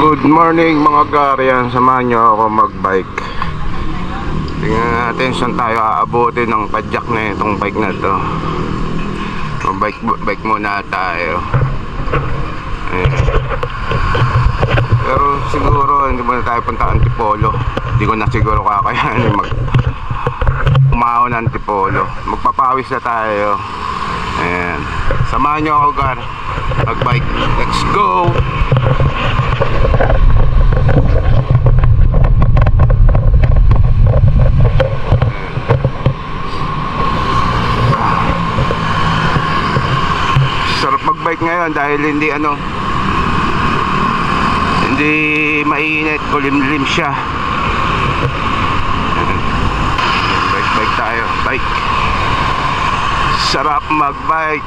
Good morning mga gariyan, samahan nyo ako magbike. Tingnan natin saan tayo aabutin ng padyak na itong bike na to. Bike muna tayo. Ayan. Pero siguro hindi muna tayo punta Antipolo. Hindi ko na siguro kakayanin umahon ng Antipolo. Magpapawis na tayo. Ayan. Samahan nyo ako gar magbike. Let's go! Sarap magbike ngayon dahil hindi mainit, kulimlim siya. Bike tayo, bike. Sarap magbike.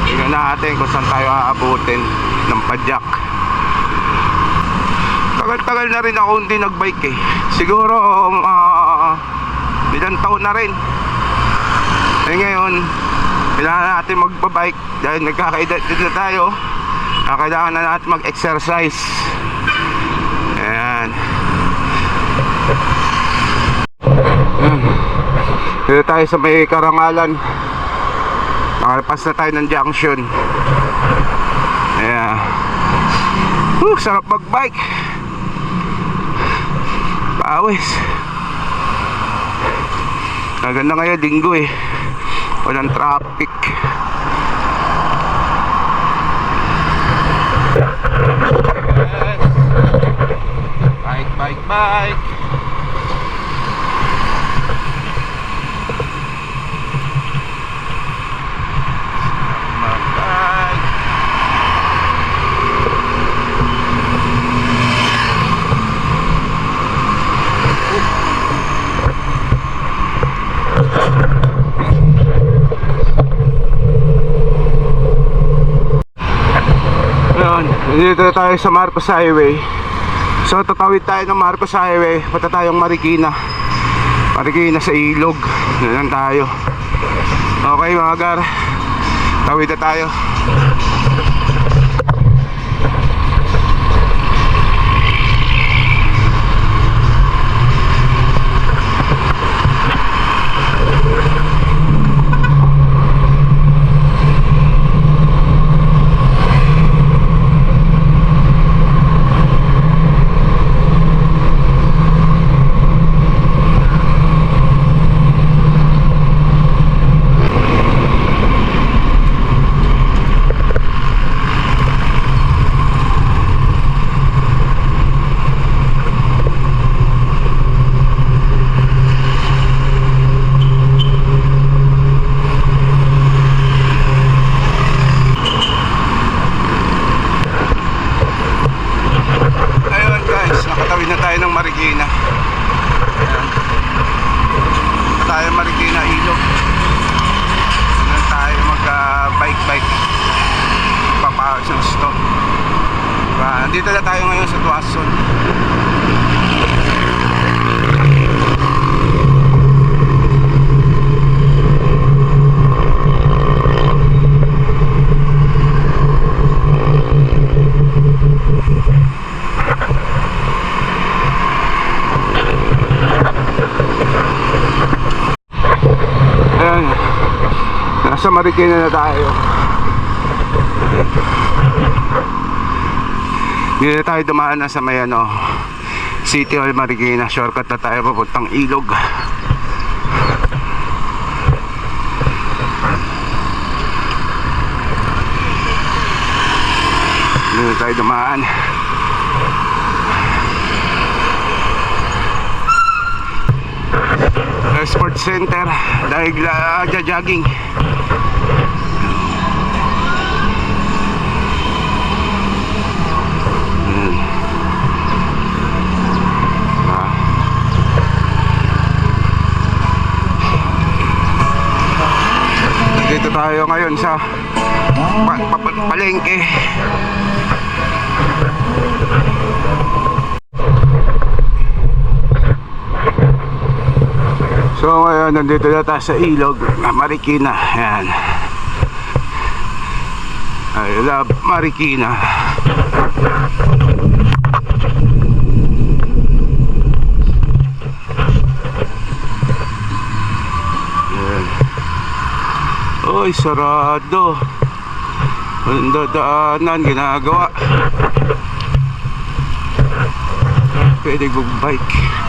Tingnan natin kung saan tayo aabutin ng padyak. Tagal-tagal na rin ako hindi nagbike eh. Siguro ilang taon na rin. Eh ngayon kailangan natin magbabike dahil nagkakaedad na tayo. Kailangan na natin mag-exercise. Ayan. Dito tayo sa may Karangalan. Nakalipas na tayo ng junction. Ayan. Sarap magbike. Pawis. Maganda ngayon, linggo eh. Walang traffic. Bike. Dito tayo sa Marcos Highway. So tatawid tayo ng Marcos Highway, punta tayong Marikina sa Ilog. Yan tayo. Okay mga gar, tawid na tayo. Marikina. Ayan. Tayo Marikina Ilog. Ayan tayo bike papawis ng stop. Dito na tayo ngayon sa Tuason. Nasa Marikina na tayo. Dito tayo dumaan na sa may City Hall Marikina. Shortcut na tayo papuntang Ilog. Dito tayo dumaan. Sports Center dahil jogging. Dito tayo ngayon sa palengke. So ngayon, nandito na tayo sa ilog Marikina. Ayan. I love Marikina. Ayan. Oy, sarado. Walang dadaanan, ginagawa. Pwede mag-bike.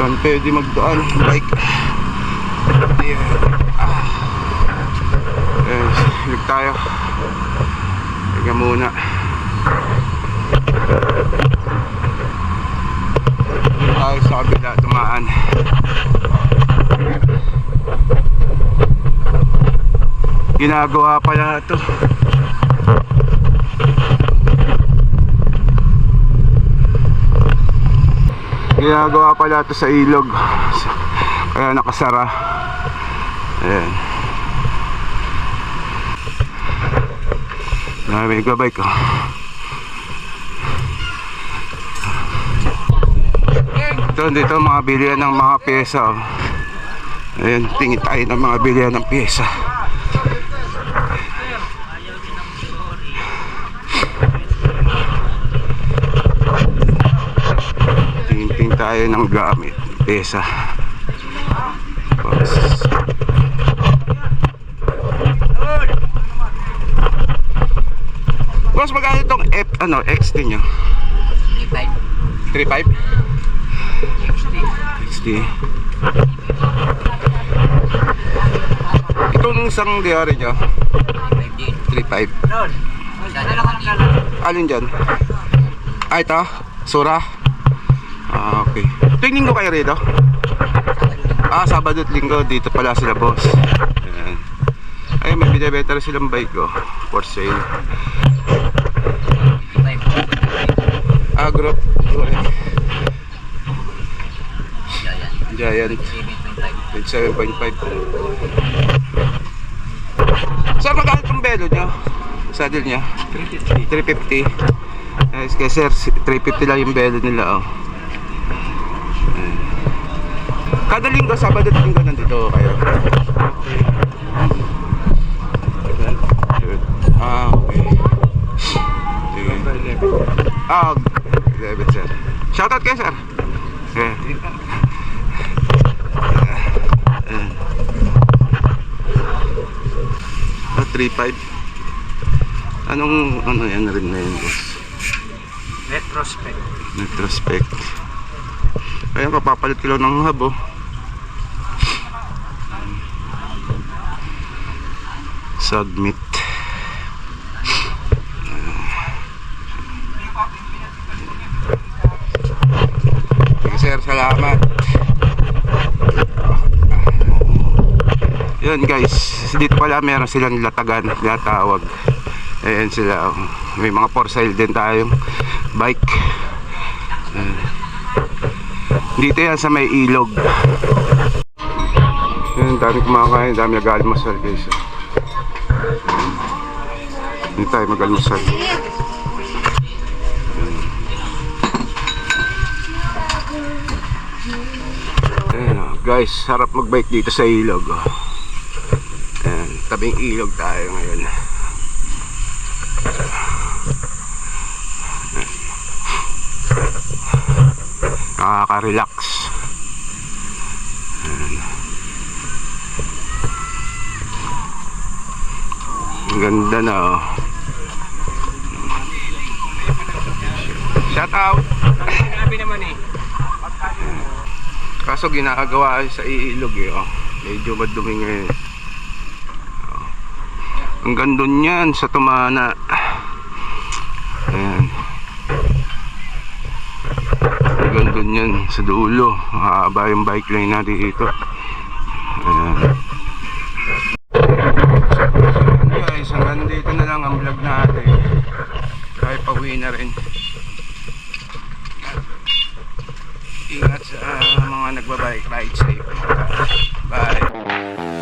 Saan pwede magdaan? Bike. Ayan. Hilig tayo. Higa muna. Tayo sa kabila, tumaan. Ginagawa pala ito. Ginagawa pala ito sa ilog. Kaya nakasara. Ayan. May gabay ko. Dito mga bilihan ng mga pyesa. Ayan, tingin tayo ng mga bilihan ng pyesa. Tingin tayo ng gamit, pyesa. Boss, magkano itong XT nyo? 3.5? 3.5? 60. Itong isang diary nyo? 3.5. Alin dyan? Ah, ito? Sura? Ah, okay. Tuwing linggo kayo rito? Ah, Sabado at Linggo. Dito pala sila, boss. Ayan. Ay, may binibenta rin silang bike, oh. For sale. Agro. Giant. 7.5. Saan magkano itong belo nyo? Saddle nyo? 350. Kaya sir, 350 lang yung belo nila, oh. Kada linggo, Sabado at Linggo nandito kayo. Ah, okay. Sige. Ah, 11 sir. Shoutout kayo sir. Okay. 3.5. Anong yan na rin na yun, boss? Retrospect. Ayun, kapapalit ko lang ng hub, oh. Submit. Okay, sir, salamat. Yun guys, dito pala meron silang latagan, tinatawag. Ayan sila, oh. May mga for sale din tayong bike. Dito yan sa may ilog. Ayan, dami kumakain, dami nag-almusal guys. Hindi tayo mag-almusal. Ayan, oh. Guys, sarap mag-bike dito sa ilog, oh. Ayan, tabing ilog tayo ngayon. Nakaka-relax. Ang ganda na, oh. Shout out. Kaso ginagawa sa ilog, eh, oh. Medyo madumi ngayon. Oh. Ang ganda niyan sa Tumana. Ayan. Ang ganda niyan sa dulo. Mahaba yung bike lane natin dito. Ayan. Guys, hanggang dito na lang ang vlog natin. Kahit pauwi na rin. Ingat sa mga nagbabike. Ride safe. Bye.